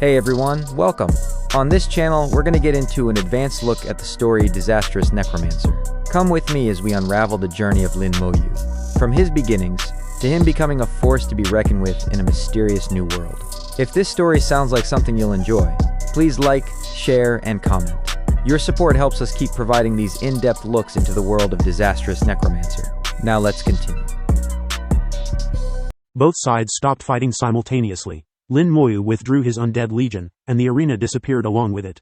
Hey everyone, welcome. On this channel, we're going to get into an advanced look at the story Disastrous Necromancer. Come with me as we unravel the journey of Lin Moyu, from his beginnings to him becoming a force to be reckoned with in a mysterious new world. If this story sounds like something you'll enjoy, please like, share, and comment. Your support helps us keep providing these in-depth looks into the world of Disastrous Necromancer. Now let's continue. Both sides stopped fighting simultaneously. Lin Moyu withdrew his undead legion, and the arena disappeared along with it.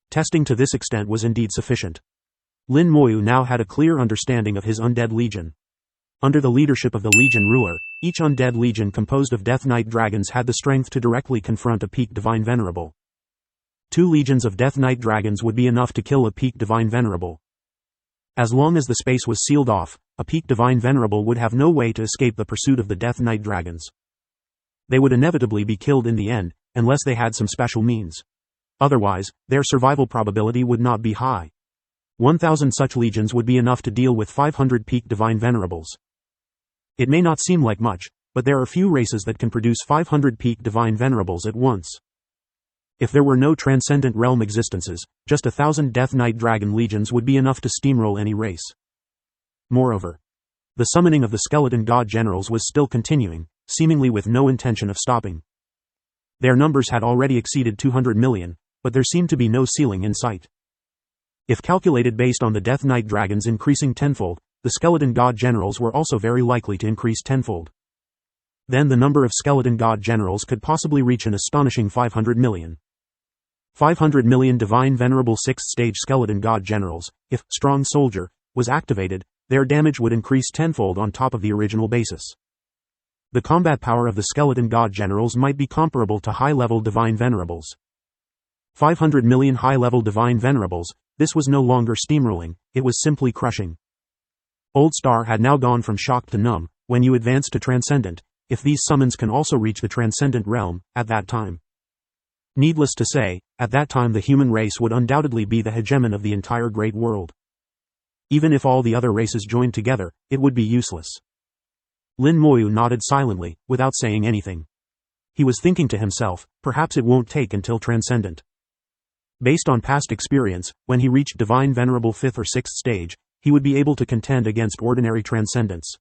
Testing to this extent was indeed sufficient. Lin Moyu now had a clear understanding of his undead legion. Under the leadership of the legion ruler, each undead legion composed of Death Knight dragons had the strength to directly confront a peak Divine Venerable. 2 legions of Death Knight dragons would be enough to kill a peak Divine Venerable. As long as the space was sealed off, a peak Divine Venerable would have no way to escape the pursuit of the Death Knight dragons. They would inevitably be killed in the end, unless they had some special means. Otherwise, their survival probability would not be high. 1,000 such legions would be enough to deal with 500 peak Divine Venerables. It may not seem like much, but there are few races that can produce 500 peak Divine Venerables at once. If there were no Transcendent Realm existences, just 1,000 Death Knight Dragon legions would be enough to steamroll any race. Moreover, the summoning of the Skeleton God Generals was still continuing, seemingly with no intention of stopping. Their numbers had already exceeded 200 million, but there seemed to be no ceiling in sight. If calculated based on the Death Knight dragons increasing tenfold, the Skeleton God Generals were also very likely to increase tenfold. Then the number of Skeleton God Generals could possibly reach an astonishing 500 million. 500 million Divine Venerable 6th Stage Skeleton God Generals, if Strong Soldier was activated, their damage would increase tenfold on top of the original basis. The combat power of the Skeleton God Generals might be comparable to high-level Divine Venerables. 500 million high-level Divine Venerables, this was no longer steamrolling, it was simply crushing. Old Star had now gone from shocked to numb. When you advance to Transcendent, if these summons can also reach the Transcendent Realm, at that time. Needless to say, at that time the human race would undoubtedly be the hegemon of the entire great world. Even if all the other races joined together, it would be useless. Lin Moyu nodded silently, without saying anything. He was thinking to himself, perhaps it won't take until Transcendent. Based on past experience, when he reached Divine Venerable 5th or 6th stage, he would be able to contend against ordinary Transcendents.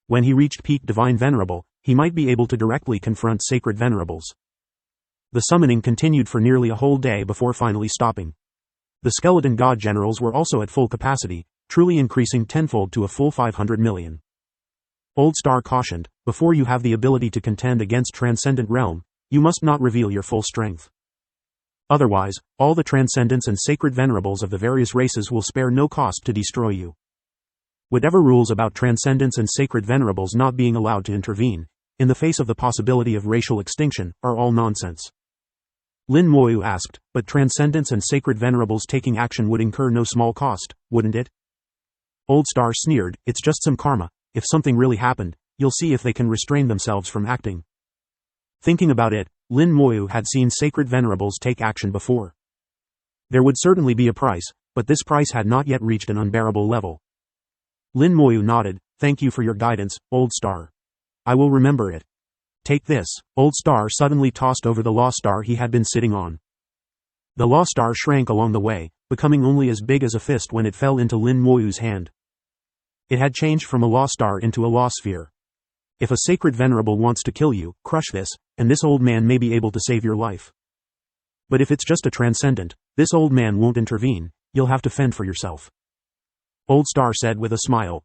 When he reached peak Divine Venerable, he might be able to directly confront Sacred Venerables. The summoning continued for nearly a whole day before finally stopping. The Skeleton God Generals were also at full capacity, truly increasing tenfold to a full 500 million. Old Star cautioned, before you have the ability to contend against Transcendent Realm, you must not reveal your full strength. Otherwise, all the Transcendents and Sacred Venerables of the various races will spare no cost to destroy you. Whatever rules about Transcendents and Sacred Venerables not being allowed to intervene, in the face of the possibility of racial extinction, are all nonsense. Lin Moyu asked, but Transcendents and Sacred Venerables taking action would incur no small cost, wouldn't it? Old Star sneered, it's just some karma. If something really happened, you'll see if they can restrain themselves from acting. Thinking about it, Lin Moyu had seen Sacred Venerables take action before. There would certainly be a price, but this price had not yet reached an unbearable level. Lin Moyu nodded, thank you for your guidance, Old Star. I will remember it. Take this. Old Star suddenly tossed over the Lost Star he had been sitting on. The Lost Star shrank along the way, becoming only as big as a fist when it fell into Lin Moyu's hand. It had changed from a Lost Star into a Lost Sphere. If a Sacred Venerable wants to kill you, crush this, and this old man may be able to save your life. But if it's just a Transcendent, this old man won't intervene, you'll have to fend for yourself. Old Star said with a smile.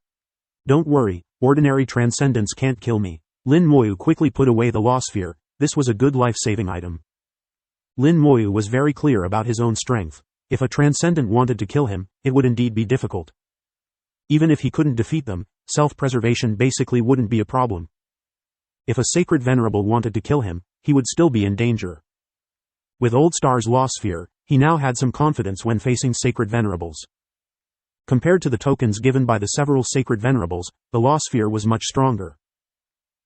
Don't worry, ordinary Transcendents can't kill me. Lin Moyu quickly put away the Lost Sphere. This was a good life-saving item. Lin Moyu was very clear about his own strength. If a Transcendent wanted to kill him, it would indeed be difficult. Even if he couldn't defeat them, self-preservation basically wouldn't be a problem. If a Sacred Venerable wanted to kill him, he would still be in danger. With Old Star's Lost Sphere, he now had some confidence when facing Sacred Venerables. Compared to the tokens given by the several Sacred Venerables, the Lost Sphere was much stronger.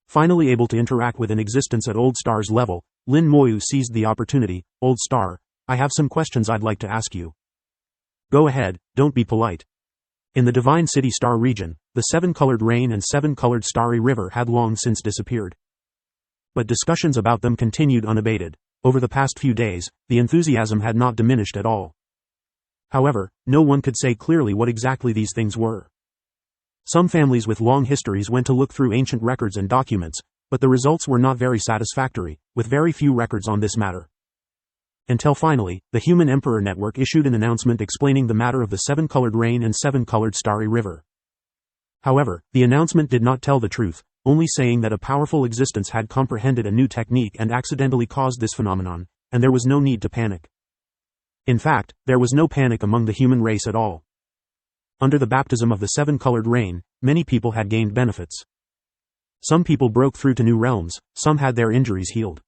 Finally able to interact with an existence at Old Star's level, Lin Moyu seized the opportunity. Old Star, I have some questions I'd like to ask you. Go ahead, don't be polite. In the Divine City Star region, the 7-colored rain and 7-colored starry river had long since disappeared. But discussions about them continued unabated. Over the past few days, the enthusiasm had not diminished at all. However, no one could say clearly what exactly these things were. Some families with long histories went to look through ancient records and documents, but the results were not very satisfactory, with very few records on this matter. Until finally, the Human Emperor Network issued an announcement explaining the matter of the seven-colored rain and seven-colored starry river. However, the announcement did not tell the truth, only saying that a powerful existence had comprehended a new technique and accidentally caused this phenomenon, and there was no need to panic. In fact, there was no panic among the human race at all. Under the baptism of the seven-colored rain, many people had gained benefits. Some people broke through to new realms, some had their injuries healed.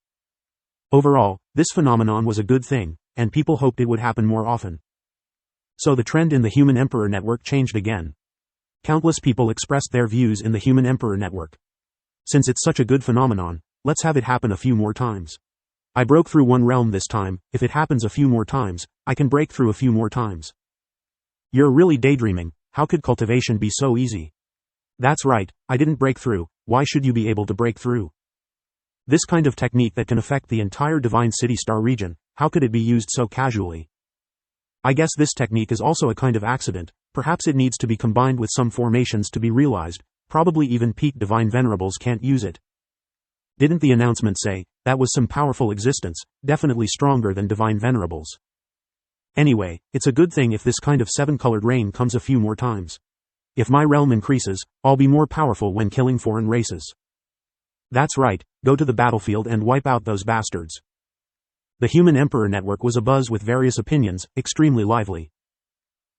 Overall, this phenomenon was a good thing, and people hoped it would happen more often. So the trend in the Human Emperor Network changed again. Countless people expressed their views in the Human Emperor Network. Since it's such a good phenomenon, let's have it happen a few more times. I broke through one realm this time, if it happens a few more times, I can break through a few more times. You're really daydreaming, how could cultivation be so easy? That's right, I didn't break through, why should you be able to break through? This kind of technique that can affect the entire Divine City star region, how could it be used so casually? I guess this technique is also a kind of accident, perhaps it needs to be combined with some formations to be realized, probably even peak Divine Venerables can't use it. Didn't the announcement say, that was some powerful existence, definitely stronger than Divine Venerables? Anyway, it's a good thing if this kind of seven-colored rain comes a few more times. If my realm increases, I'll be more powerful when killing foreign races. That's right, go to the battlefield and wipe out those bastards. The Human Emperor Network was abuzz with various opinions, extremely lively.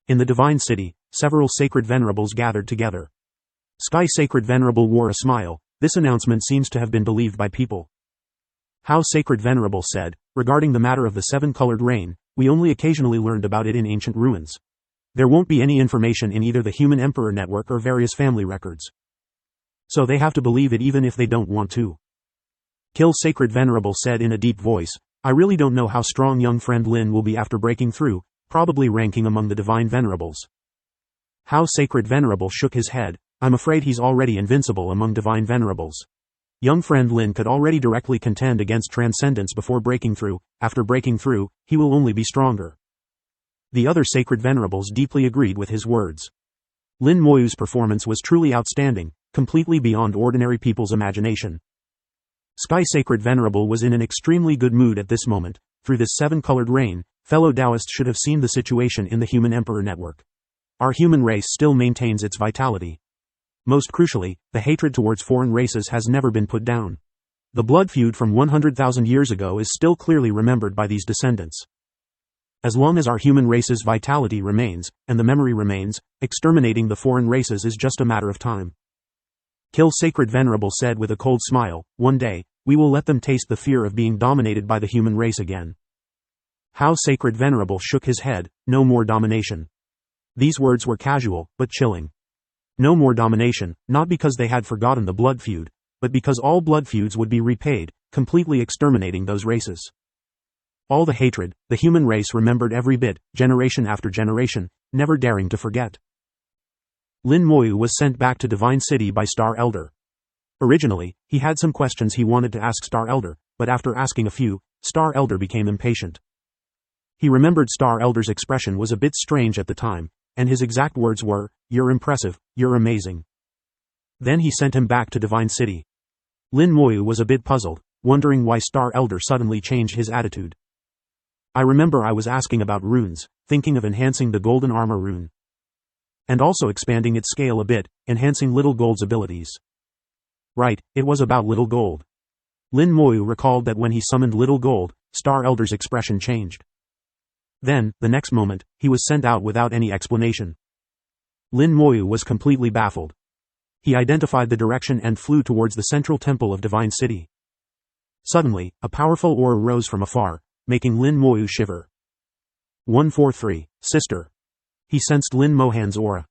In the Divine City, several sacred venerables gathered together. Sky Sacred Venerable wore a smile. This announcement seems to have been believed by people. How Sacred Venerable said, regarding the matter of the seven-colored rain, we only occasionally learned about it in ancient ruins. There won't be any information in either the Human Emperor Network or various family records. So they have to believe it even if they don't want to. Kill Sacred Venerable said in a deep voice, I really don't know how strong young friend Lin will be after breaking through, probably ranking among the Divine Venerables. How Sacred Venerable shook his head, I'm afraid he's already invincible among Divine Venerables. Young friend Lin could already directly contend against Transcendence before breaking through, after breaking through, he will only be stronger. The other Sacred Venerables deeply agreed with his words. Lin Moyu's performance was truly outstanding, completely beyond ordinary people's imagination. Sky Sacred Venerable was in an extremely good mood at this moment. Through this seven-colored rain, fellow Taoists should have seen the situation in the Human Emperor Network. Our human race still maintains its vitality. Most crucially, the hatred towards foreign races has never been put down. The blood feud from 100,000 years ago is still clearly remembered by these descendants. As long as our human race's vitality remains, and the memory remains, exterminating the foreign races is just a matter of time. Kill Sacred Venerable said with a cold smile, one day, we will let them taste the fear of being dominated by the human race again. How Sacred Venerable shook his head, no more domination. These words were casual, but chilling. No more domination, not because they had forgotten the blood feud, but because all blood feuds would be repaid, completely exterminating those races. All the hatred, the human race remembered every bit, generation after generation, never daring to forget. Lin Moyu was sent back to Divine City by Star Elder. Originally, he had some questions he wanted to ask Star Elder, but after asking a few, Star Elder became impatient. He remembered Star Elder's expression was a bit strange at the time, and his exact words were, "You're impressive, you're amazing." Then he sent him back to Divine City. Lin Moyu was a bit puzzled, wondering why Star Elder suddenly changed his attitude. I remember I was asking about runes, thinking of enhancing the Golden Armor rune. And also expanding its scale a bit, enhancing Little Gold's abilities. Right, it was about Little Gold. Lin Moyu recalled that when he summoned Little Gold, Star Elder's expression changed. Then, the next moment, he was sent out without any explanation. Lin Moyu was completely baffled. He identified the direction and flew towards the central temple of Divine City. Suddenly, a powerful aura rose from afar, making Lin Moyu shiver. 143, Sister. He sensed Lin Mohan's aura.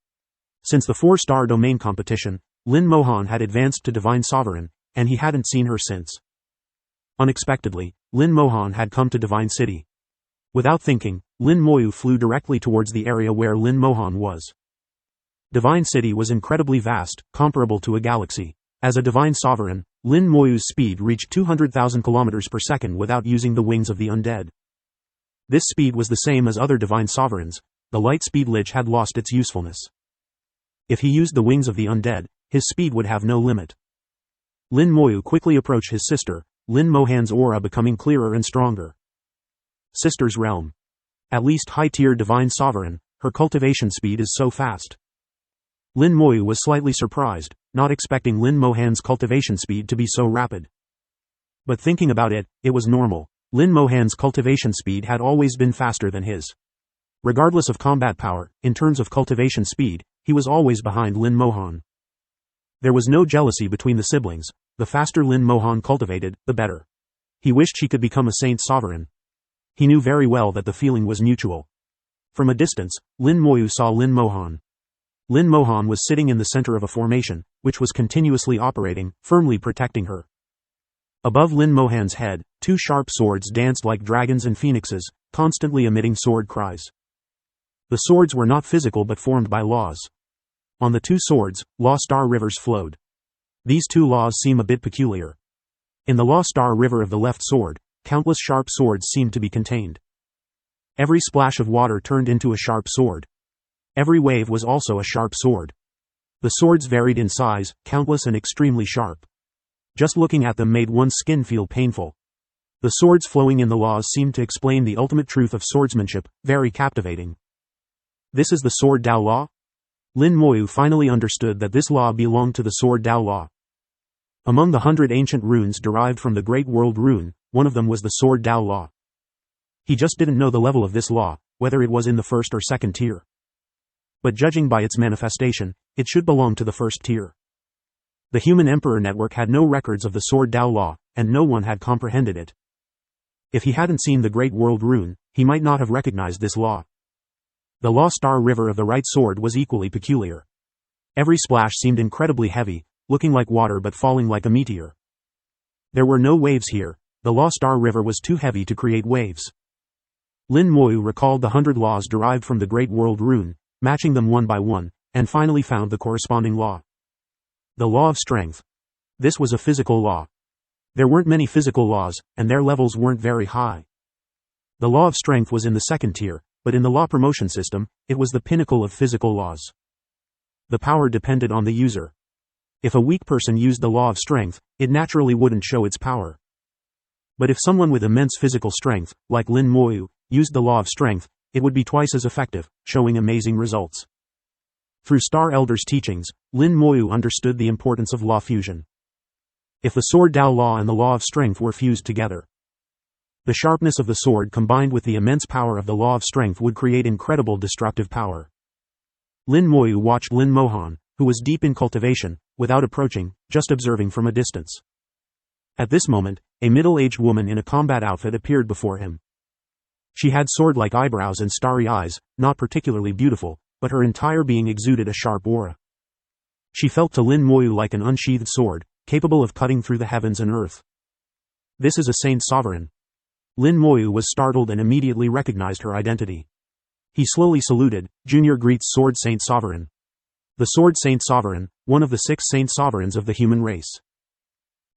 Since the 4-star domain competition, Lin Mohan had advanced to Divine Sovereign, and he hadn't seen her since. Unexpectedly, Lin Mohan had come to Divine City. Without thinking, Lin Moyu flew directly towards the area where Lin Mohan was. Divine City was incredibly vast, comparable to a galaxy. As a Divine Sovereign, Lin Moyu's speed reached 200,000 kilometers per second without using the wings of the undead. This speed was the same as other divine sovereigns. The light speed lich had lost its usefulness. If he used the wings of the undead, his speed would have no limit. Lin Moyu quickly approached his sister, Lin Mohan's aura becoming clearer and stronger. Sister's realm. At least high-tier divine sovereign, her cultivation speed is so fast. Lin Moyu was slightly surprised, not expecting Lin Mohan's cultivation speed to be so rapid. But thinking about it, it was normal. Lin Mohan's cultivation speed had always been faster than his. Regardless of combat power, in terms of cultivation speed, he was always behind Lin Mohan. There was no jealousy between the siblings. The faster Lin Mohan cultivated, the better. He wished she could become a saint sovereign. He knew very well that the feeling was mutual. From a distance, Lin Moyu saw Lin Mohan. Lin Mohan was sitting in the center of a formation, which was continuously operating, firmly protecting her. Above Lin Mohan's head, two sharp swords danced like dragons and phoenixes, constantly emitting sword cries. The swords were not physical but formed by laws. On the two swords, Law Star rivers flowed. These two laws seem a bit peculiar. In the Law Star river of the left sword, countless sharp swords seemed to be contained. Every splash of water turned into a sharp sword. Every wave was also a sharp sword. The swords varied in size, countless and extremely sharp. Just looking at them made one's skin feel painful. The swords flowing in the laws seemed to explain the ultimate truth of swordsmanship, very captivating. This is the Sword Dao Law? Lin Moyu finally understood that this law belonged to the Sword Dao Law. Among the 100 ancient runes derived from the Great World Rune, one of them was the Sword Dao Law. He just didn't know the level of this law, whether it was in the first or second tier. But judging by its manifestation, it should belong to the first tier. The Human Emperor Network had no records of the Sword Dao Law, and no one had comprehended it. If he hadn't seen the Great World Rune, he might not have recognized this law. The Law Star river of the right sword was equally peculiar. Every splash seemed incredibly heavy, looking like water but falling like a meteor. There were no waves here. The Law Star river was too heavy to create waves. Lin Moyu recalled the 100 laws derived from the Great World Rune, matching them one by one, and finally found the corresponding law. The Law of Strength. This was a physical law. There weren't many physical laws, and their levels weren't very high. The Law of Strength was in the second tier, but in the law promotion system, it was the pinnacle of physical laws. The power depended on the user. If a weak person used the Law of Strength, it naturally wouldn't show its power. But if someone with immense physical strength, like Lin Moyu, used the Law of Strength, it would be twice as effective, showing amazing results. Through Star Elder's teachings, Lin Moyu understood the importance of law fusion. If the Sword Dao Law and the Law of Strength were fused together, the sharpness of the sword combined with the immense power of the Law of Strength would create incredible destructive power. Lin Moyu watched Lin Mohan, who was deep in cultivation, without approaching, just observing from a distance. At this moment, a middle-aged woman in a combat outfit appeared before him. She had sword-like eyebrows and starry eyes, not particularly beautiful, but her entire being exuded a sharp aura. She felt to Lin Moyu like an unsheathed sword, capable of cutting through the heavens and earth. This is a saint sovereign. Lin Moyu was startled and immediately recognized her identity. He slowly saluted, Junior greets Sword Saint Sovereign. The Sword Saint Sovereign, one of the 6 Saint Sovereigns of the human race.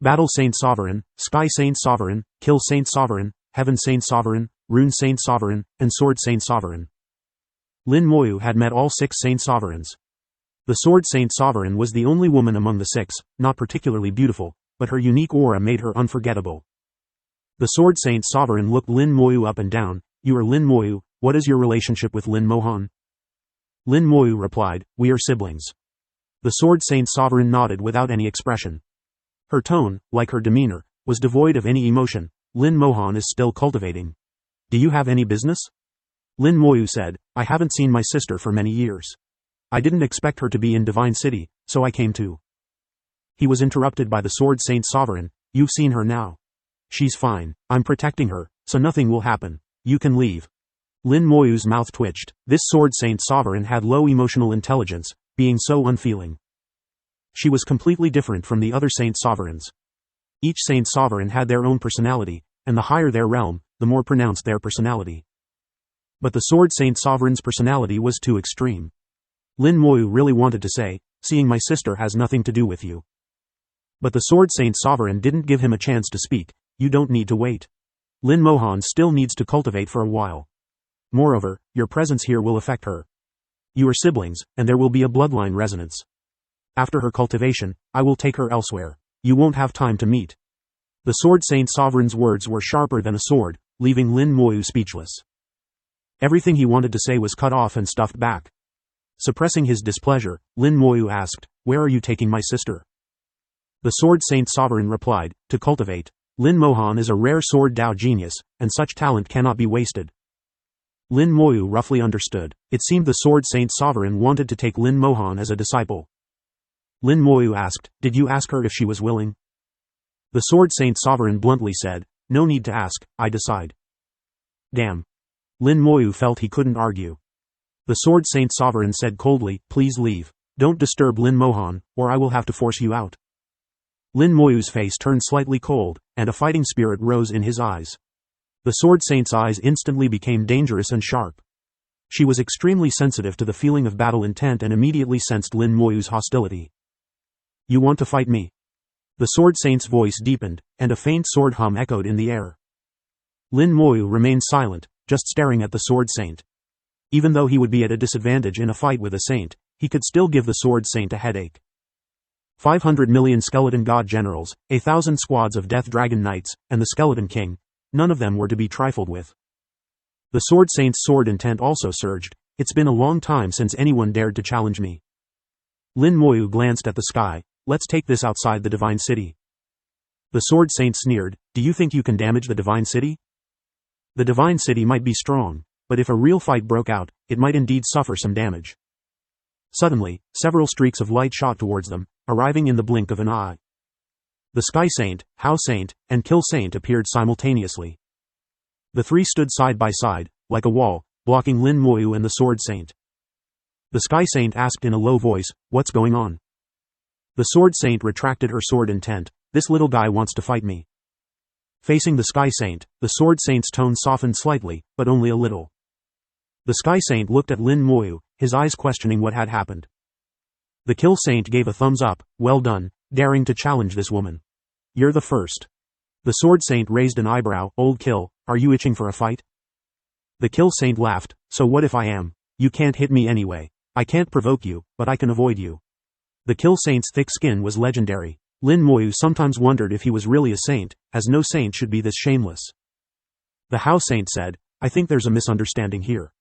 Battle Saint Sovereign, Sky Saint Sovereign, Kill Saint Sovereign, Heaven Saint Sovereign, Rune Saint Sovereign, and Sword Saint Sovereign. Lin Moyu had met all 6 Saint Sovereigns. The Sword Saint Sovereign was the only woman among the 6, not particularly beautiful, but her unique aura made her unforgettable. The Sword Saint Sovereign looked Lin Moyu up and down. You are Lin Moyu, what is your relationship with Lin Mohan? Lin Moyu replied, we are siblings. The Sword Saint Sovereign nodded without any expression. Her tone, like her demeanor, was devoid of any emotion. Lin Mohan is still cultivating. Do you have any business? Lin Moyu said, I haven't seen my sister for many years. I didn't expect her to be in Divine City, so I came too. He was interrupted by the Sword Saint Sovereign, you've seen her now. She's fine, I'm protecting her, so nothing will happen. You can leave. Lin Moyu's mouth twitched. This Sword Saint Sovereign had low emotional intelligence, being so unfeeling. She was completely different from the other Saint Sovereigns. Each Saint Sovereign had their own personality, and the higher their realm, the more pronounced their personality. But the Sword Saint Sovereign's personality was too extreme. Lin Moyu really wanted to say, seeing my sister has nothing to do with you. But the Sword Saint Sovereign didn't give him a chance to speak. You don't need to wait. Lin Mohan still needs to cultivate for a while. Moreover, your presence here will affect her. You are siblings, and there will be a bloodline resonance. After her cultivation, I will take her elsewhere. You won't have time to meet. The Sword Saint Sovereign's words were sharper than a sword, leaving Lin Moyu speechless. Everything he wanted to say was cut off and stuffed back. Suppressing his displeasure, Lin Moyu asked, "Where are you taking my sister?" The Sword Saint Sovereign replied, "To cultivate. Lin Mohan is a rare sword Dao genius, and such talent cannot be wasted." Lin Moyu roughly understood. It seemed the Sword Saint Sovereign wanted to take Lin Mohan as a disciple. Lin Moyu asked, "Did you ask her if she was willing?" The Sword Saint Sovereign bluntly said, "No need to ask, I decide." Damn. Lin Moyu felt he couldn't argue. The Sword Saint Sovereign said coldly, "Please leave. Don't disturb Lin Mohan, or I will have to force you out." Lin Moyu's face turned slightly cold, and a fighting spirit rose in his eyes. The Sword Saint's eyes instantly became dangerous and sharp. She was extremely sensitive to the feeling of battle intent and immediately sensed Lin Moyu's hostility. "You want to fight me?" The Sword Saint's voice deepened, and a faint sword hum echoed in the air. Lin Moyu remained silent, just staring at the Sword Saint. Even though he would be at a disadvantage in a fight with a saint, he could still give the Sword Saint a headache. 500 million skeleton god generals, 1,000 squads of death dragon knights, and the Skeleton King, none of them were to be trifled with. The Sword Saint's sword intent also surged. "It's been a long time since anyone dared to challenge me." Lin Moyu glanced at the sky. "Let's take this outside the Divine City." The Sword Saint sneered, "Do you think you can damage the Divine City?" The Divine City might be strong, but if a real fight broke out, it might indeed suffer some damage. Suddenly, several streaks of light shot towards them, arriving in the blink of an eye. The Sky Saint, Hao Saint, and Kill Saint appeared simultaneously. The three stood side by side, like a wall, blocking Lin Moyu and the Sword Saint. The Sky Saint asked in a low voice, "What's going on?" The Sword Saint retracted her sword intent. "This little guy wants to fight me." Facing the Sky Saint, the Sword Saint's tone softened slightly, but only a little. The Sky Saint looked at Lin Moyu, his eyes questioning what had happened. The Kill Saint gave a thumbs up, "Well done, daring to challenge this woman. You're the first." The Sword Saint raised an eyebrow. "Old Kill, are you itching for a fight?" The Kill Saint laughed, "So what if I am? You can't hit me anyway. I can't provoke you, but I can avoid you." The Kill Saint's thick skin was legendary. Lin Moyu sometimes wondered if he was really a saint, as no saint should be this shameless. The Hao Saint said, "I think there's a misunderstanding here."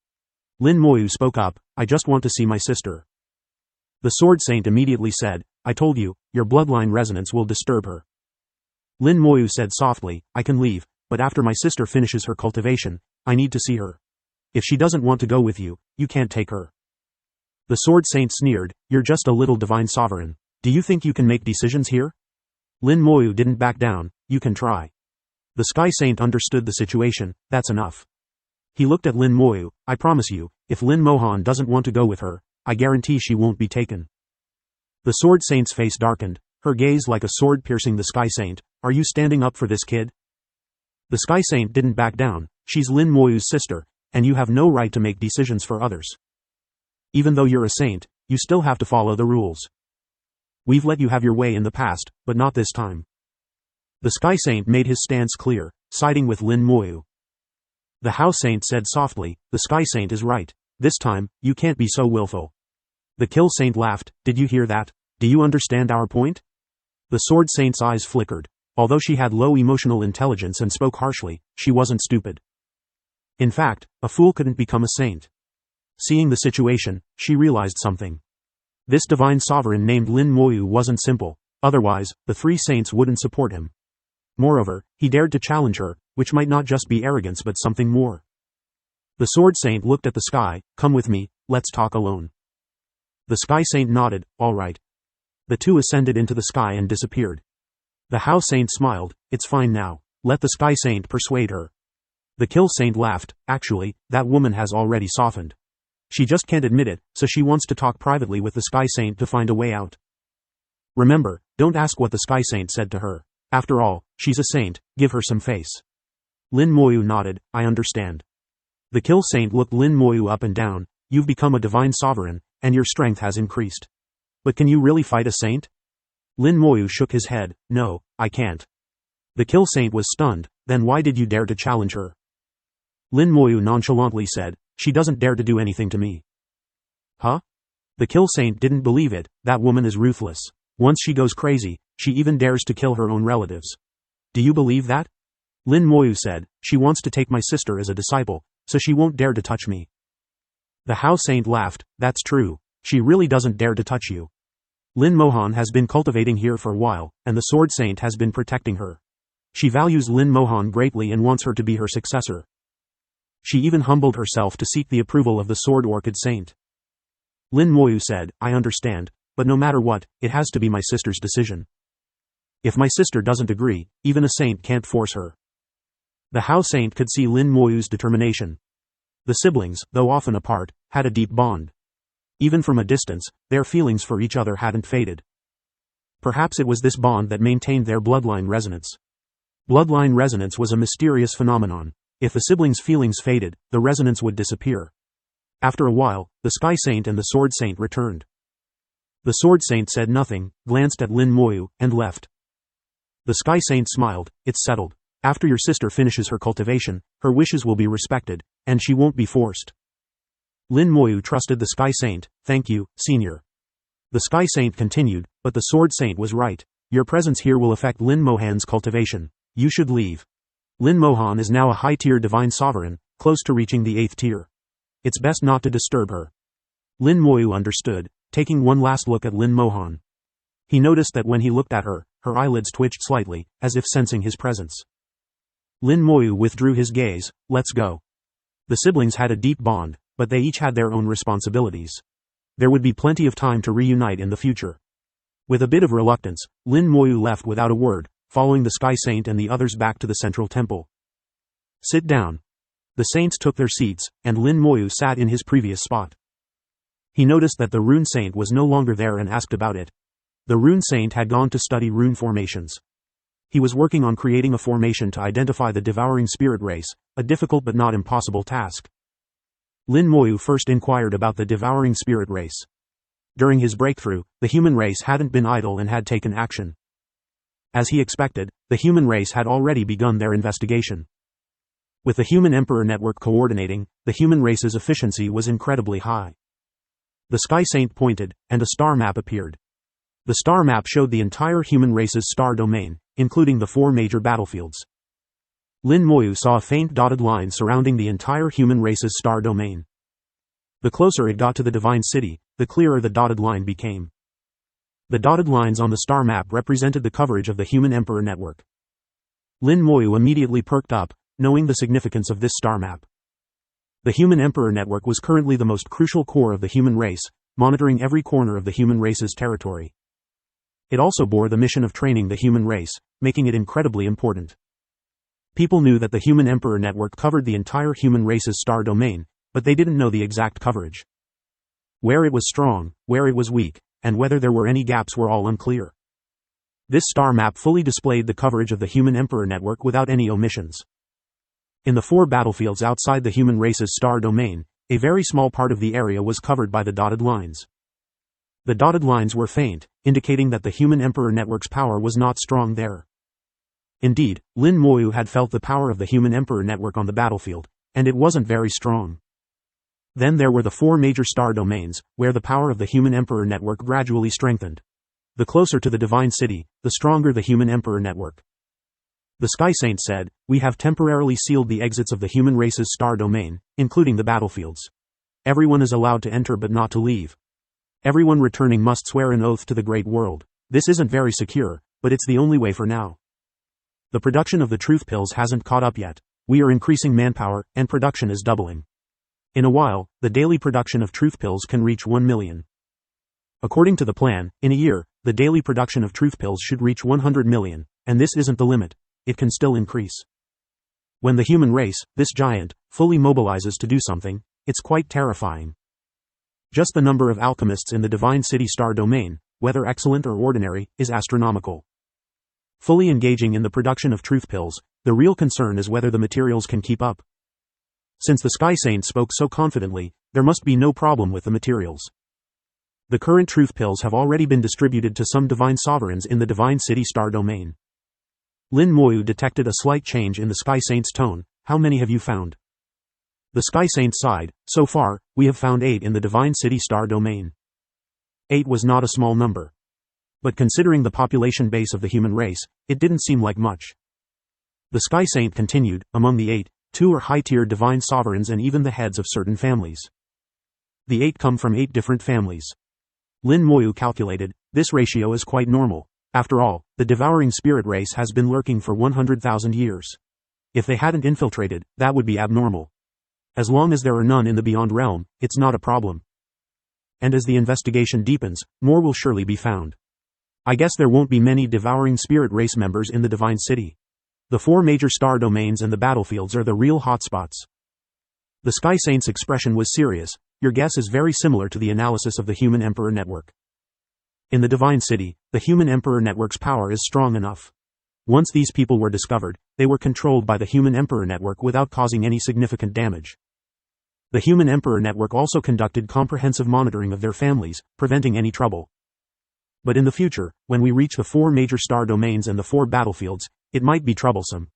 Lin Moyu spoke up, "I just want to see my sister." The Sword Saint immediately said, "I told you, your bloodline resonance will disturb her." Lin Moyu said softly, "I can leave, but after my sister finishes her cultivation, I need to see her. If she doesn't want to go with you, you can't take her." The Sword Saint sneered, "You're just a little divine sovereign. Do you think you can make decisions here?" Lin Moyu didn't back down. "You can try." The Sky Saint understood the situation. "That's enough." He looked at Lin Moyu, "I promise you, if Lin Mohan doesn't want to go with her, I guarantee she won't be taken." The Sword Saint's face darkened, her gaze like a sword piercing the Sky Saint. "Are you standing up for this kid?" The Sky Saint didn't back down. "She's Lin Moyu's sister, and you have no right to make decisions for others. Even though you're a saint, you still have to follow the rules. We've let you have your way in the past, but not this time." The Sky Saint made his stance clear, siding with Lin Moyu. The Hao Saint said softly, "The Sky Saint is right. This time, you can't be so willful." The Kill Saint laughed, "Did you hear that? Do you understand our point?" The Sword Saint's eyes flickered. Although she had low emotional intelligence and spoke harshly, she wasn't stupid. In fact, a fool couldn't become a saint. Seeing the situation, she realized something. This divine sovereign named Lin Moyu wasn't simple, otherwise, the three saints wouldn't support him. Moreover, he dared to challenge her, which might not just be arrogance but something more. The Sword Saint looked at the sky. "Come with me, let's talk alone." The Sky Saint nodded, "All right." The two ascended into the sky and disappeared. The Hao Saint smiled, "It's fine now. Let the Sky Saint persuade her." The Kill Saint laughed, "Actually, that woman has already softened. She just can't admit it, so she wants to talk privately with the Sky Saint to find a way out. Remember, don't ask what the Sky Saint said to her. After all, she's a saint, give her some face." Lin Moyu nodded, "I understand." The Kill Saint looked Lin Moyu up and down. "You've become a divine sovereign, and your strength has increased. But can you really fight a saint?" Lin Moyu shook his head. No, I can't. The Kill Saint was stunned. Then why did you dare to challenge her? Lin Moyu nonchalantly said, she doesn't dare to do anything to me. Huh? The Kill Saint didn't believe it. That woman is ruthless. Once she goes crazy, she even dares to kill her own relatives. Do you believe that? Lin Moyu said, she wants to take my sister as a disciple, so she won't dare to touch me. The Hao Saint laughed. That's true. She really doesn't dare to touch you. Lin Mohan has been cultivating here for a while, and the Sword Saint has been protecting her. She values Lin Mohan greatly and wants her to be her successor. She even humbled herself to seek the approval of the Sword Orchid Saint. Lin Moyu said, I understand, but no matter what, it has to be my sister's decision. If my sister doesn't agree, even a saint can't force her. The Hao Saint could see Lin Moyu's determination. The siblings, though often apart, had a deep bond. Even from a distance, their feelings for each other hadn't faded. Perhaps it was this bond that maintained their bloodline resonance. Bloodline resonance was a mysterious phenomenon. If the siblings' feelings faded, the resonance would disappear. After a while, the Sky Saint and the Sword Saint returned. The Sword Saint said nothing, glanced at Lin Moyu, and left. The Sky Saint smiled. It's settled. After your sister finishes her cultivation, her wishes will be respected, and she won't be forced. Lin Moyu trusted the Sky Saint. Thank you, Senior. The Sky Saint continued, but the Sword Saint was right. Your presence here will affect Lin Mohan's cultivation. You should leave. Lin Mohan is now a high-tier divine sovereign, close to reaching the 8th tier. It's best not to disturb her. Lin Moyu understood, taking one last look at Lin Mohan. He noticed that when he looked at her, her eyelids twitched slightly, as if sensing his presence. Lin Moyu withdrew his gaze. Let's go. The siblings had a deep bond, but they each had their own responsibilities. There would be plenty of time to reunite in the future. With a bit of reluctance, Lin Moyu left without a word, following the Sky Saint and the others back to the central temple. Sit down. The saints took their seats, and Lin Moyu sat in his previous spot. He noticed that the Rune Saint was no longer there and asked about it. The Rune Saint had gone to study rune formations. He was working on creating a formation to identify the devouring spirit race, a difficult but not impossible task. Lin Moyu first inquired about the devouring spirit race. During his breakthrough, the human race hadn't been idle and had taken action. As he expected, the human race had already begun their investigation. With the Human Emperor Network coordinating, the human race's efficiency was incredibly high. The Sky Saint pointed, and a star map appeared. The star map showed the entire human race's star domain, including the 4 major battlefields. Lin Moyu saw a faint dotted line surrounding the entire human race's star domain. The closer it got to the Divine City, the clearer the dotted line became. The dotted lines on the star map represented the coverage of the Human Emperor Network. Lin Moyu immediately perked up, knowing the significance of this star map. The Human Emperor Network was currently the most crucial core of the human race, monitoring every corner of the human race's territory. It also bore the mission of training the human race, making it incredibly important. People knew that the Human Emperor Network covered the entire human race's star domain, but they didn't know the exact coverage. Where it was strong, where it was weak, and whether there were any gaps were all unclear. This star map fully displayed the coverage of the Human Emperor Network without any omissions. In the 4 battlefields outside the human race's star domain, a very small part of the area was covered by the dotted lines. The dotted lines were faint, indicating that the Human Emperor Network's power was not strong there. Indeed, Lin Moyu had felt the power of the Human Emperor Network on the battlefield, and it wasn't very strong. Then there were the 4 major star domains, where the power of the Human Emperor Network gradually strengthened. The closer to the Divine City, the stronger the Human Emperor Network. The Sky Saint said, we have temporarily sealed the exits of the human race's star domain, including the battlefields. Everyone is allowed to enter but not to leave. Everyone returning must swear an oath to the Great World. This isn't very secure, but it's the only way for now. The production of the truth pills hasn't caught up yet. We are increasing manpower, and production is doubling. In a while, the daily production of truth pills can reach 1 million. According to the plan, in a year, the daily production of truth pills should reach 100 million, and this isn't the limit. It can still increase. When the human race, this giant, fully mobilizes to do something, it's quite terrifying. Just the number of alchemists in the Divine City star domain, whether excellent or ordinary, is astronomical. Fully engaging in the production of truth pills, the real concern is whether the materials can keep up. Since the Sky Saint spoke so confidently, there must be no problem with the materials. The current truth pills have already been distributed to some divine sovereigns in the Divine City star domain. Lin Moyu detected a slight change in the Sky Saint's tone. How many have you found? The Sky Saint sighed. So far, we have found 8 in the Divine City star domain. 8 was not a small number. But considering the population base of the human race, it didn't seem like much. The Sky Saint continued, among the 8, 2 are high-tier divine sovereigns and even the heads of certain families. The 8 come from 8 different families. Lin Moyu calculated, this ratio is quite normal. After all, the devouring spirit race has been lurking for 100,000 years. If they hadn't infiltrated, that would be abnormal. As long as there are none in the Beyond Realm, it's not a problem. And as the investigation deepens, more will surely be found. I guess there won't be many devouring spirit race members in the Divine City. The 4 major star domains and the battlefields are the real hotspots. The Sky Saint's expression was serious. Your guess is very similar to the analysis of the Human Emperor Network. In the Divine City, the Human Emperor Network's power is strong enough. Once these people were discovered, they were controlled by the Human Emperor Network without causing any significant damage. The Human Emperor Network also conducted comprehensive monitoring of their families, preventing any trouble. But in the future, when we reach the 4 major star domains and the 4 battlefields, it might be troublesome.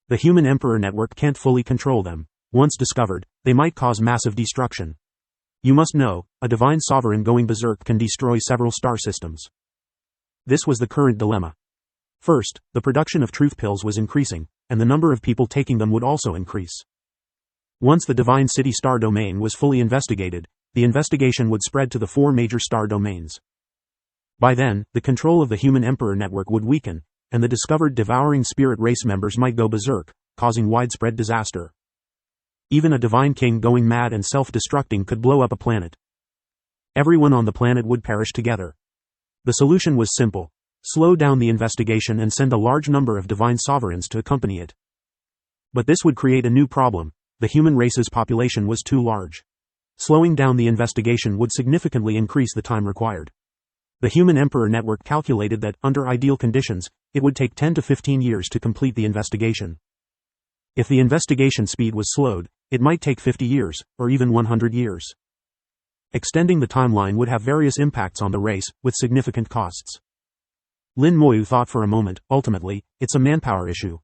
The Human Emperor Network can't fully control them. Once discovered, they might cause massive destruction. You must know, a divine sovereign going berserk can destroy several star systems. This was the current dilemma. First, the production of truth pills was increasing, and the number of people taking them would also increase. Once the Divine City star domain was fully investigated, the investigation would spread to the 4 major star domains. By then, the control of the Human Emperor Network would weaken, and the discovered devouring spirit race members might go berserk, causing widespread disaster. Even a divine king going mad and self-destructing could blow up a planet. Everyone on the planet would perish together. The solution was simple. Slow down the investigation and send a large number of divine sovereigns to accompany it. But this would create a new problem. The human race's population was too large. Slowing down the investigation would significantly increase the time required. The Human Emperor Network calculated that, under ideal conditions, it would take 10 to 15 years to complete the investigation. If the investigation speed was slowed, it might take 50 years, or even 100 years. Extending the timeline would have various impacts on the race, with significant costs. Lin Moyu thought for a moment. Ultimately, it's a manpower issue.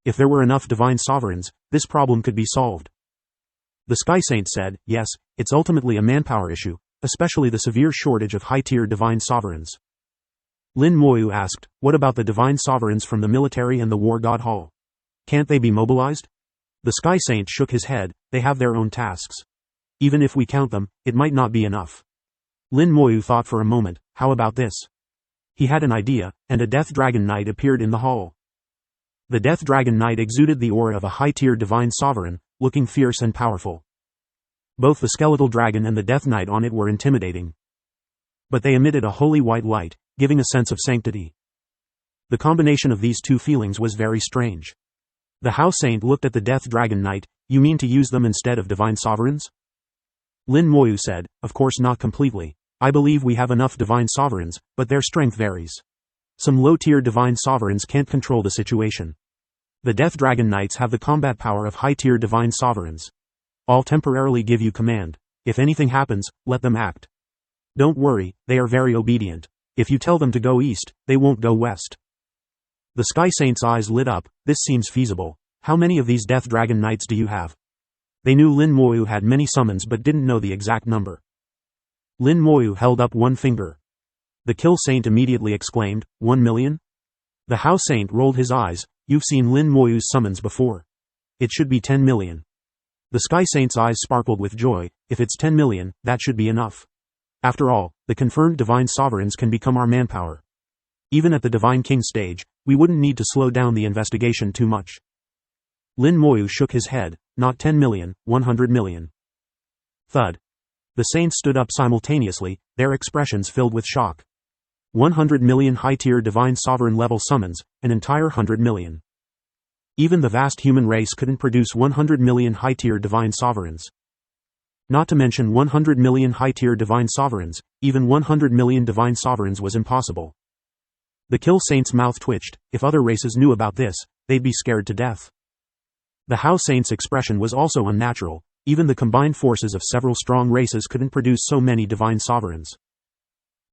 If there were enough divine sovereigns, this problem could be solved. The Sky Saint said, yes, it's ultimately a manpower issue, especially the severe shortage of high-tier divine sovereigns. Lin Moyu asked, what about the divine sovereigns from the military and the War God Hall? Can't they be mobilized? The Sky Saint shook his head. They have their own tasks. Even if we count them, it might not be enough. Lin Moyu thought for a moment. How about this? He had an idea, and a Death Dragon Knight appeared in the hall. The Death Dragon Knight exuded the aura of a high-tier divine sovereign, looking fierce and powerful. Both the skeletal dragon and the Death Knight on it were intimidating. But they emitted a holy white light, giving a sense of sanctity. The combination of these two feelings was very strange. The House Saint looked at the Death Dragon Knight. You mean to use them instead of divine sovereigns? Lin Moyu said, of course not completely. I believe we have enough divine sovereigns, but their strength varies. Some low-tier divine sovereigns can't control the situation. The Death Dragon Knights have the combat power of high-tier divine sovereigns. I'll temporarily give you command. If anything happens, let them act. Don't worry, they are very obedient. If you tell them to go east, they won't go west. The Sky Saint's eyes lit up. This seems feasible. How many of these Death Dragon Knights do you have? They knew Lin Moyu had many summons but didn't know the exact number. Lin Moyu held up one finger. The Kill Saint immediately exclaimed, 1 million? The House Saint rolled his eyes. You've seen Lin Moyu's summons before. It should be 10 million. The Sky Saint's eyes sparkled with joy. If it's 10 million, that should be enough. After all, the confirmed divine sovereigns can become our manpower. Even at the Divine King stage, we wouldn't need to slow down the investigation too much. Lin Moyu shook his head. Not 10 million, 100 million. Thud. The saints stood up simultaneously, their expressions filled with shock. 100 million high-tier divine sovereign level summons, an entire 100 million. Even the vast human race couldn't produce 100 million high-tier divine sovereigns. Not to mention 100 million high-tier divine sovereigns, even 100 million divine sovereigns was impossible. The Kill Saint's mouth twitched. If other races knew about this, they'd be scared to death. The House Saint's expression was also unnatural. Even the combined forces of several strong races couldn't produce so many divine sovereigns.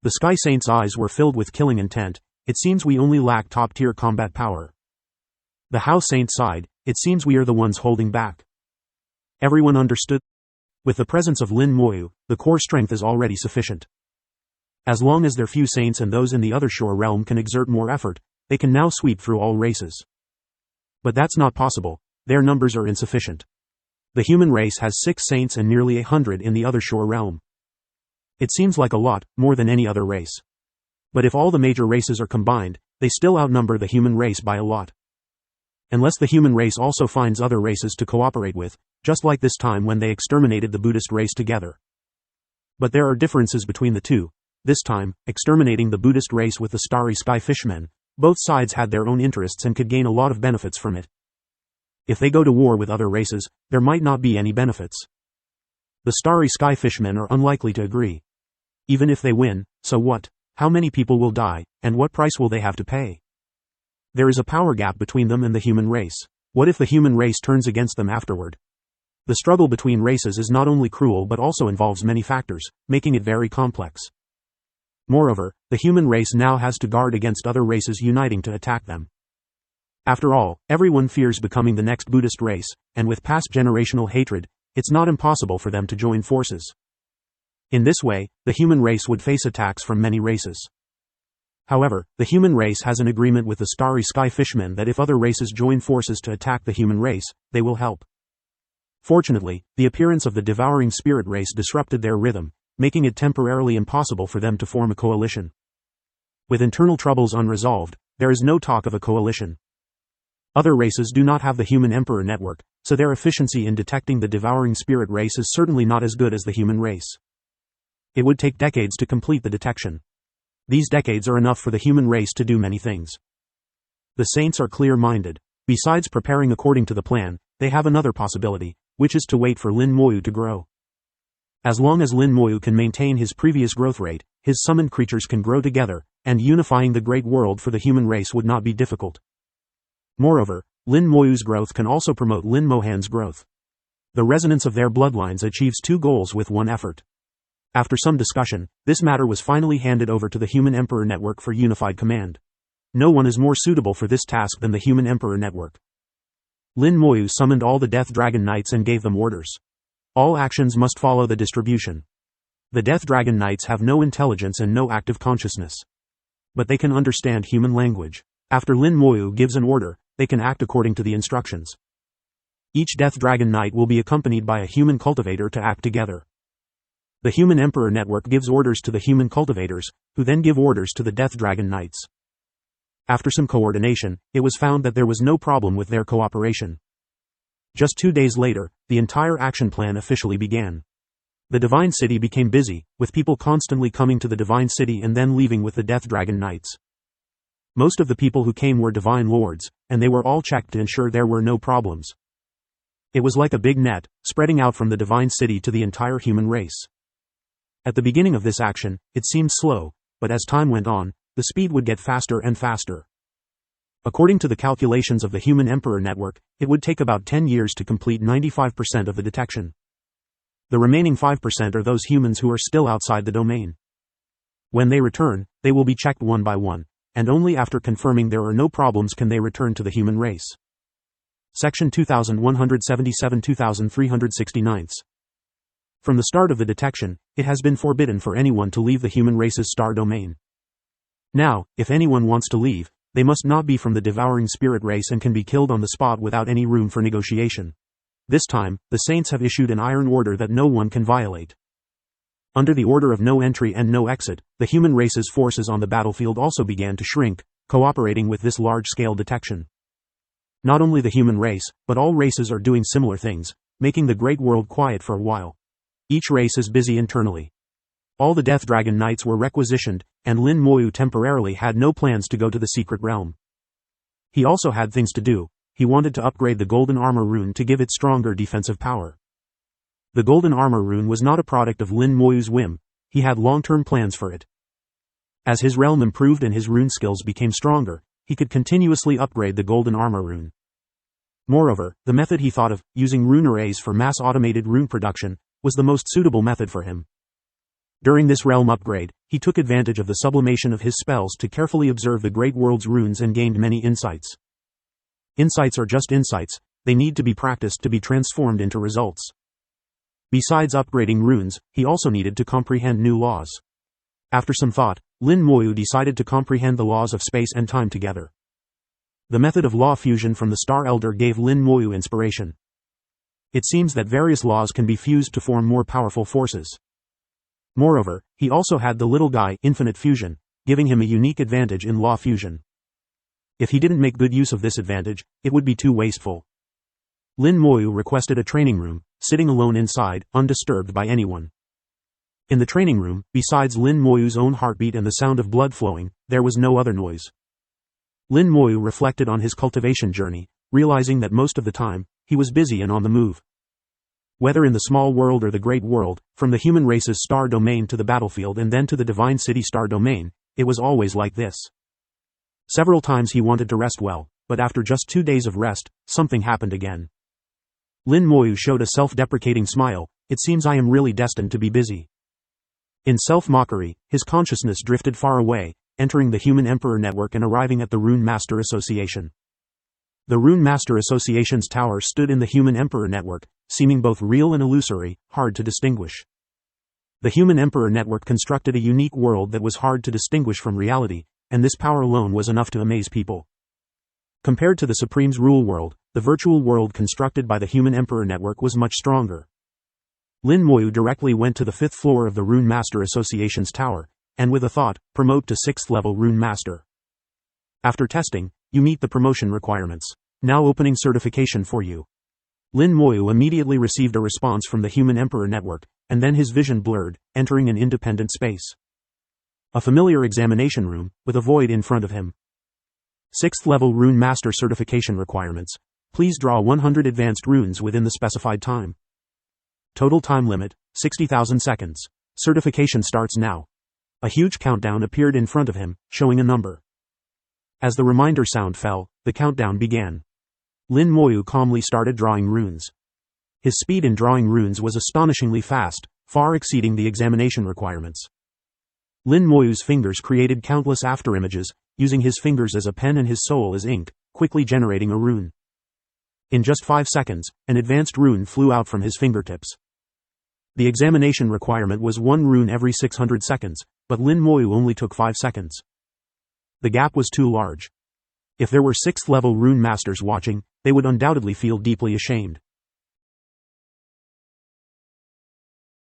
The Sky Saint's eyes were filled with killing intent. It seems we only lack top-tier combat power. The House Saint sighed. It seems we are the ones holding back. Everyone understood. With the presence of Lin Moyu, the core strength is already sufficient. As long as their few saints and those in the other shore realm can exert more effort, they can now sweep through all races. But that's not possible. Their numbers are insufficient. The human race has 6 saints and nearly 100 in the other shore realm. It seems like a lot, more than any other race. But if all the major races are combined, they still outnumber the human race by a lot. Unless the human race also finds other races to cooperate with, just like this time when they exterminated the Buddhist race together. But there are differences between the two. This time, exterminating the Buddhist race with the Starry Sky Fishmen, both sides had their own interests and could gain a lot of benefits from it. If they go to war with other races, there might not be any benefits. The Starry Sky Fishmen are unlikely to agree. Even if they win, so what? How many people will die, and what price will they have to pay? There is a power gap between them and the human race. What if the human race turns against them afterward? The struggle between races is not only cruel but also involves many factors, making it very complex. Moreover, the human race now has to guard against other races uniting to attack them. After all, everyone fears becoming the next Buddhist race, and with past generational hatred, it's not impossible for them to join forces. In this way, the human race would face attacks from many races. However, the human race has an agreement with the Starry Sky Fishmen that if other races join forces to attack the human race, they will help. Fortunately, the appearance of the devouring spirit race disrupted their rhythm, making it temporarily impossible for them to form a coalition. With internal troubles unresolved, there is no talk of a coalition. Other races do not have the human emperor network, so their efficiency in detecting the devouring spirit race is certainly not as good as the human race. It would take decades to complete the detection. These decades are enough for the human race to do many things. The saints are clear-minded. Besides preparing according to the plan, they have another possibility, which is to wait for Lin Moyu to grow. As long as Lin Moyu can maintain his previous growth rate, his summoned creatures can grow together, and unifying the great world for the human race would not be difficult. Moreover, Lin Moyu's growth can also promote Lin Mohan's growth. The resonance of their bloodlines achieves 2 goals with one effort. After some discussion, this matter was finally handed over to the Human Emperor Network for unified command. No one is more suitable for this task than the Human Emperor Network. Lin Moyu summoned all the Death Dragon Knights and gave them orders. All actions must follow the distribution. The Death Dragon Knights have no intelligence and no active consciousness. But they can understand human language. After Lin Moyu gives an order, they can act according to the instructions. Each Death Dragon Knight will be accompanied by a human cultivator to act together. The Human Emperor Network gives orders to the human cultivators, who then give orders to the Death Dragon Knights. After some coordination, it was found that there was no problem with their cooperation. Just 2 days later, the entire action plan officially began. The Divine City became busy, with people constantly coming to the Divine City and then leaving with the Death Dragon Knights. Most of the people who came were Divine Lords, and they were all checked to ensure there were no problems. It was like a big net, spreading out from the Divine City to the entire human race. At the beginning of this action, it seemed slow, but as time went on, the speed would get faster and faster. According to the calculations of the Human Emperor Network, it would take about 10 years to complete 95% of the detection. The remaining 5% are those humans who are still outside the domain. When they return, they will be checked one by one, and only after confirming there are no problems can they return to the human race. Section 2177-2369. From the start of the detection, it has been forbidden for anyone to leave the human race's star domain. Now, if anyone wants to leave, they must not be from the devouring spirit race and can be killed on the spot without any room for negotiation. This time, the saints have issued an iron order that no one can violate. Under the order of no entry and no exit, the human race's forces on the battlefield also began to shrink, cooperating with this large-scale detection. Not only the human race, but all races are doing similar things, making the great world quiet for a while. Each race is busy internally. All the Death Dragon Knights were requisitioned, and Lin Moyu temporarily had no plans to go to the secret realm. He also had things to do. He wanted to upgrade the Golden Armor Rune to give it stronger defensive power. The Golden Armor Rune was not a product of Lin Moyu's whim, he had long-term plans for it. As his realm improved and his rune skills became stronger, he could continuously upgrade the Golden Armor Rune. Moreover, the method he thought of, using rune arrays for mass automated rune production, was the most suitable method for him. During this realm upgrade, he took advantage of the sublimation of his spells to carefully observe the great world's runes and gained many insights. Insights are just insights, they need to be practiced to be transformed into results. Besides upgrading runes, he also needed to comprehend new laws. After some thought, Lin Moyu decided to comprehend the laws of space and time together. The method of law fusion from the Star Elder gave Lin Moyu inspiration. It seems that various laws can be fused to form more powerful forces. Moreover, he also had the little guy, infinite fusion, giving him a unique advantage in law fusion. If he didn't make good use of this advantage, it would be too wasteful. Lin Moyu requested a training room, sitting alone inside, undisturbed by anyone. In the training room, besides Lin Moyu's own heartbeat and the sound of blood flowing, there was no other noise. Lin Moyu reflected on his cultivation journey, realizing that most of the time, he was busy and on the move. Whether in the small world or the great world, from the human race's star domain to the battlefield and then to the divine city star domain, it was always like this. Several times he wanted to rest well, but after just 2 days of rest, something happened again. Lin Moyu showed a self-deprecating smile. It seems I am really destined to be busy. In self-mockery, his consciousness drifted far away, entering the Human Emperor Network and arriving at the Rune Master Association. The Rune Master Association's tower stood in the Human Emperor Network, seeming both real and illusory, hard to distinguish. The Human Emperor Network constructed a unique world that was hard to distinguish from reality, and this power alone was enough to amaze people. Compared to the Supreme's rule world, the virtual world constructed by the Human Emperor Network was much stronger. Lin Moyu directly went to the 5th floor of the Rune Master Association's tower, and with a thought, promote to 6th level Rune Master. After testing, you meet the promotion requirements. Now opening certification for you. Lin Moyu immediately received a response from the Human Emperor Network, and then his vision blurred, entering an independent space. A familiar examination room, with a void in front of him. 6th level Rune Master certification requirements. Please draw 100 advanced runes within the specified time. Total time limit, 60,000 seconds. Certification starts now. A huge countdown appeared in front of him, showing a number. As the reminder sound fell, the countdown began. Lin Moyu calmly started drawing runes. His speed in drawing runes was astonishingly fast, far exceeding the examination requirements. Lin Moyu's fingers created countless afterimages, using his fingers as a pen and his soul as ink, quickly generating a rune. In just 5 seconds, an advanced rune flew out from his fingertips. The examination requirement was 1 rune every 600 seconds, but Lin Moyu only took 5 seconds. The gap was too large. If there were 6th level rune masters watching, they would undoubtedly feel deeply ashamed.